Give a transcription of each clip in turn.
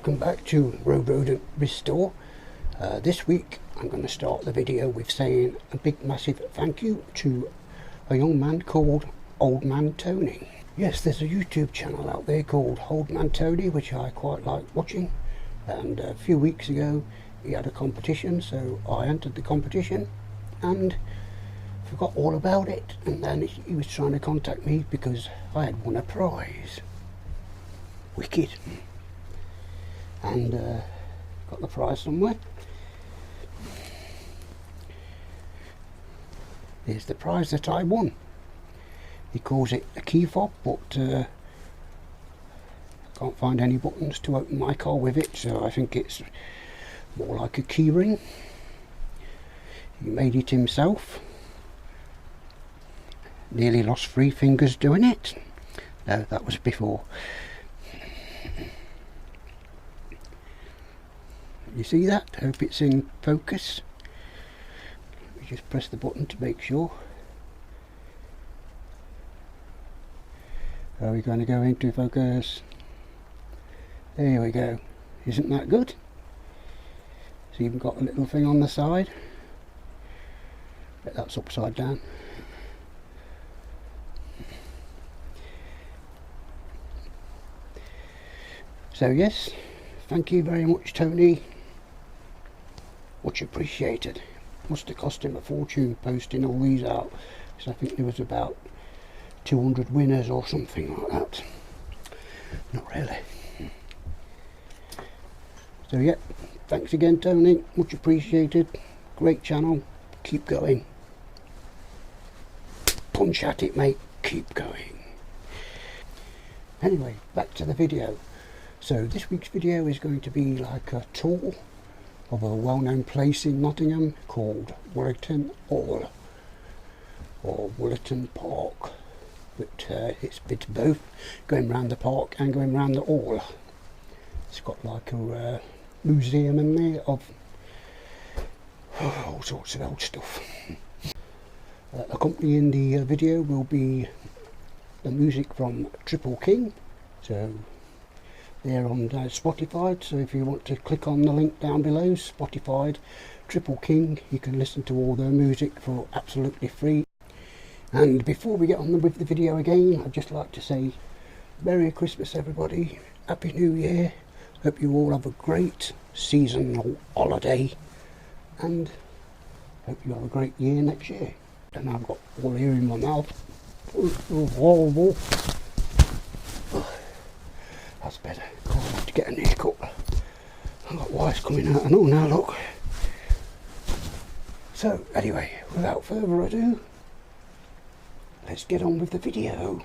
welcome back to Road Rodent Restore. This week I'm going to start the video with saying a big massive thank you to a young man called Old Man Tony. Yes, there's a YouTube channel out there called Old Man Tony, which I quite like watching, and a few weeks ago he had a competition, so I entered the competition and forgot all about it, and then he was trying to contact me because I had won a prize. Wicked. And got the prize somewhere. Here's the prize that I won. He calls it a key fob, but I can't find any buttons to open my car with it, so I think it's more like a key ring. He made it himself. Nearly lost 3 fingers doing it. No, that was before. You see that? Hope it's in focus. We just press the button to make sure. Are we going to go into focus? There we go. Isn't that good? It's even got a little thing on the side. But that's upside down. So yes, thank you very much, Tony. Much appreciated. Must have cost him a fortune posting all these out, because I think there was about 200 winners or something like that. Not really. So yeah, thanks again, Tony. Much appreciated. Great channel. Keep going. Punch at it, mate. Keep going. Anyway, back to the video. So this week's video is going to be like a tour of a well-known place in Nottingham called Wollaton or Wollaton Park. But it's a bit of both, going round the park and going round the hall. It's got like a museum in there of all sorts of old stuff. Accompanying the video will be the music from Triple King. So they're on Spotify, so if you want to click on the link down below, Spotify, Triple King, you can listen to all their music for absolutely free. And before we get on with the video again, I'd just like to say Merry Christmas everybody, Happy New Year, hope you all have a great seasonal holiday, and hope you have a great year next year. And I've got all here in my mouth. Horrible. That's better. Can't have to get a haircut. I've got wires coming out and all now, look. So anyway, without further ado, let's get on with the video.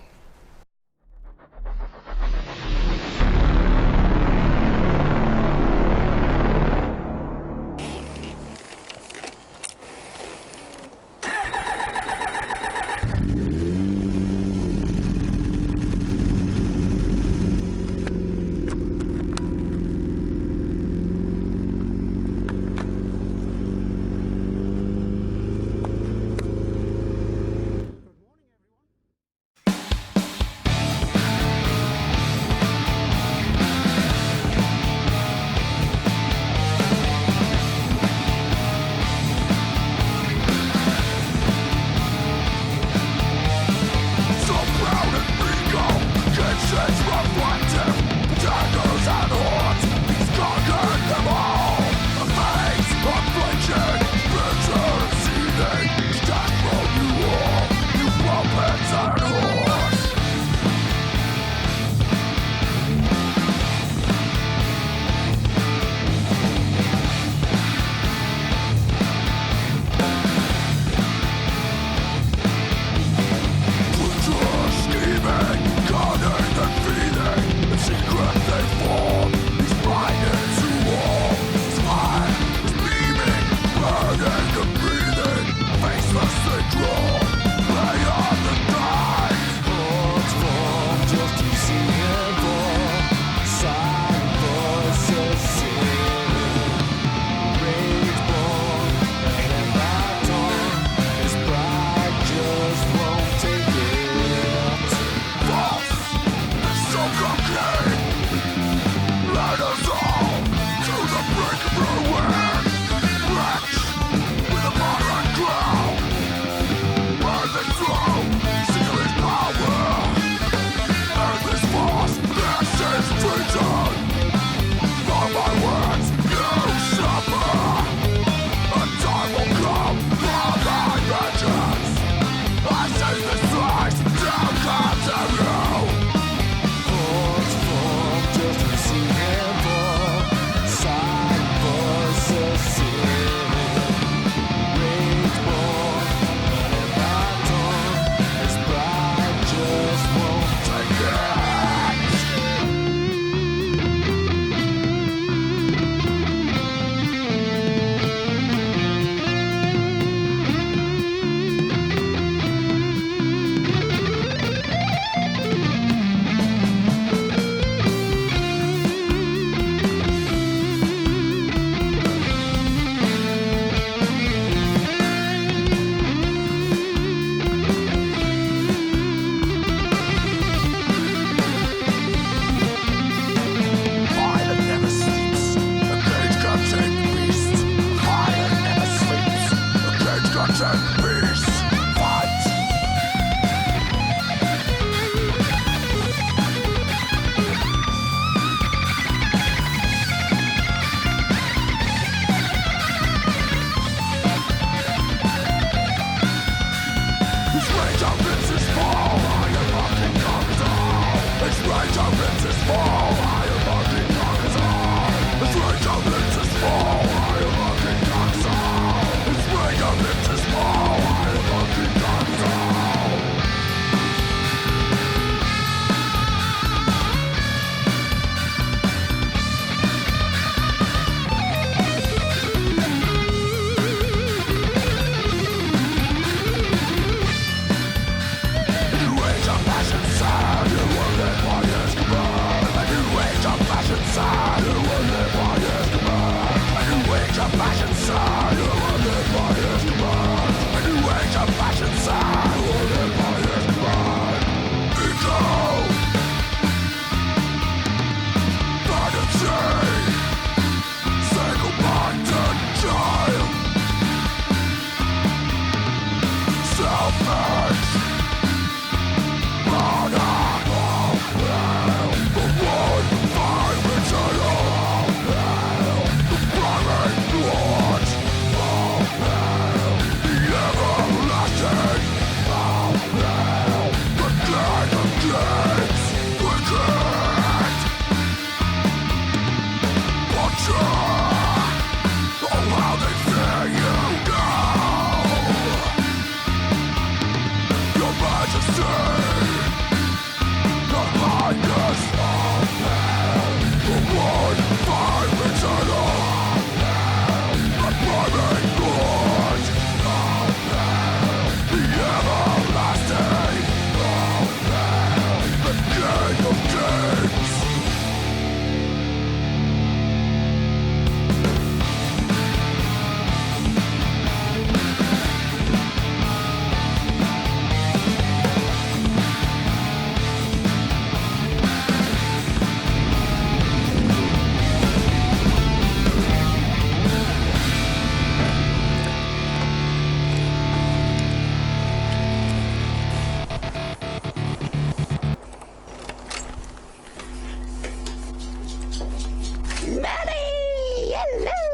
Hello.